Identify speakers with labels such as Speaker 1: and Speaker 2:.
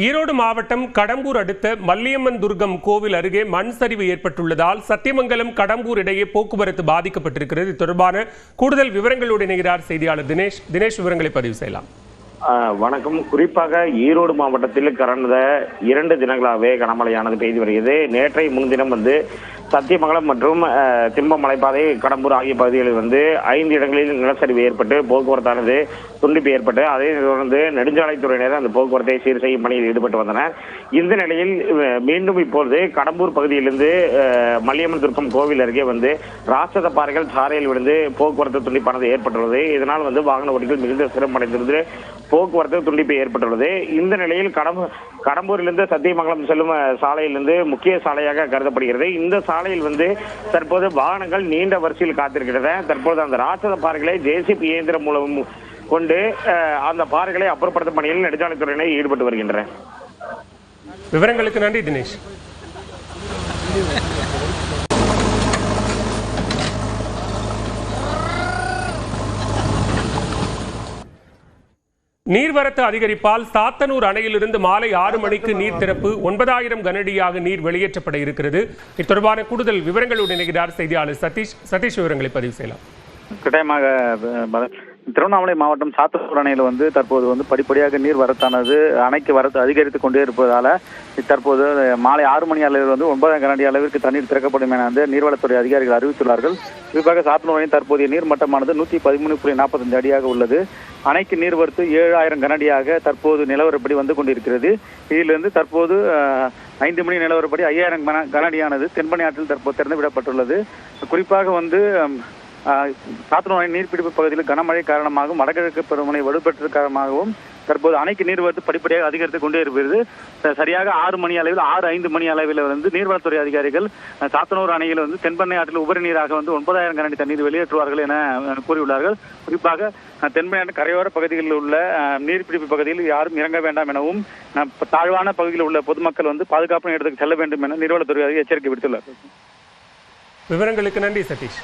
Speaker 1: ஈரோடு மாவட்டம் கடம்பூர் அடுத்த மல்லியம்மன் துர்கம் கோவில் அருகே மண் சரிவு ஏற்பட்டுள்ளதால் சத்தியமங்கலம் கடம்பூர் இடையே போக்குவரத்து பாதிக்கப்பட்டிருக்கிறது. இது தொடர்பான கூடுதல் விவரங்களோடு இணைகிறார் செய்தியாளர் தினேஷ். விவரங்களை பதிவு செய்யலாம்.
Speaker 2: வணக்கம். குறிப்பாக ஈரோடு மாவட்டத்தில் கடந்த 2 தினங்களாகவே கனமழையானது பெய்து வருகிறது. நேற்றை முன்தினம் சத்தியமங்கலம் மற்றும் திம்ப மலைப்பாதை கடம்பூர் ஆகிய பகுதிகளில் 5 இடங்களில் நிலச்சரிவு ஏற்பட்டு போக்குவரத்தானது துண்டிப்பு ஏற்பட்டு அதை தொடர்ந்து நெடுஞ்சாலைத்துறையினர் அந்த போக்குவரத்தை சீர் செய்யும் பணியில் ஈடுபட்டு வந்தனர். இந்த நிலையில் மீண்டும் இப்பொழுது கடம்பூர் பகுதியிலிருந்து மல்லியம்மன் துர்க்கம் கோவில் அருகே ராட்சத பாறைகள் சாலையில் விழுந்து போக்குவரத்து துண்டிப்பானது ஏற்பட்டுள்ளது. இதனால் வாகன ஓட்டிகள் மிகுந்த சிரமமடைந்திருந்து போக்குவரத்து துண்டிப்பு ஏற்பட்டுள்ளது. இந்த நிலையில் கடம்பூரிலிருந்து சத்தியமங்கலம் செல்லும் சாலையிலிருந்து முக்கிய சாலையாக கருதப்படுகிறது. இந்த சாலையில் தற்போது வாகனங்கள் நீண்ட வரிசையில் காத்திருக்கிறது. தற்போது அந்த ராட்சத பாறைகளை ஜேசிபி இயந்திரம் மூலம் கொண்டு அந்த பாறைகளை அப்புறப்படுத்தும் பணியில் நெடுஞ்சாலைத்துறையினர் ஈடுபட்டு வருகின்றனர்.
Speaker 1: விவரங்களுக்கு நன்றி தினேஷ். நீர்வரத்து அதிகரிப்பால் சாத்தனூர் அணையிலிருந்து மாலை 6 மணிக்கு நீர் திறப்பு 9000 கனஅடியாக நீர் வெளியேற்றப்பட இருக்கிறது. இது தொடர்பான கூடுதல் விவரங்களோடு இணைகிறார் செய்தியாளர் சதீஷ். விவரங்களை பதிவு செய்யலாம்.
Speaker 3: திருவண்ணாமலை மாவட்டம் சாத்தனூர் அணையில் தற்போது படிப்படியாக நீர் வரத்தானது அணைக்கு வரத்து அதிகரித்துக் கொண்டே இருப்பதால தற்போது மாலை 6 மணி அளவில் 9000 கனஅடி அளவிற்கு தண்ணீர் திறக்கப்படும் என நீர்வளத்துறை அதிகாரிகள் அறிவித்துள்ளார்கள். குறிப்பாக சாத்தனூர் அணையின் தற்போதைய நீர்மட்டமானது 113.45 அடியாக உள்ளது. அணைக்கு நீர்வரத்து 7000 கனஅடியாக தற்போது நிலவரப்படி கொண்டிருக்கிறது. இதிலிருந்து தற்போது 5 மணி நிலவரப்படி 5000 கனஅடியானது தென்பெண்ணை ஆற்றில் தற்போது திறந்துவிடப்பட்டுள்ளது. குறிப்பாக சாத்தனூர் அணை நீர்பிடிப்பு பகுதியில் கனமழை காரணமாகவும் வடகிழக்கு பருவமழை வலுப்பெற்ற காரணமாகவும் தற்போது அணைக்கு நீர்வரத்து படிப்படியாக அதிகரித்துக் கொண்டே இருக்கிறது. சரியாக 6 மணி அளவில் 6:05 மணி அளவில் நீர்வளத்துறை அதிகாரிகள் சாத்தனூர் அணையில் தென்பெண்ணை ஆற்றில் உபரி நீராக 9000 கனஅடி தண்ணீர் வெளியேற்றுவார்கள் என கூறியுள்ளார்கள். குறிப்பாக தென்பெண்ணை ஆற்று கரையோர பகுதிகளில் உள்ள நீர்பிடிப்பு பகுதியில் யாரும் இறங்க வேண்டாம் எனவும் தாழ்வான பகுதியில் உள்ள பொதுமக்கள் பாதுகாப்பான இடத்துக்கு செல்ல வேண்டும் என நீர்வளத்துறை எச்சரிக்கை விடுத்துள்ளார்கள்.
Speaker 1: விவரங்களுக்கு நன்றி சதீஷ்.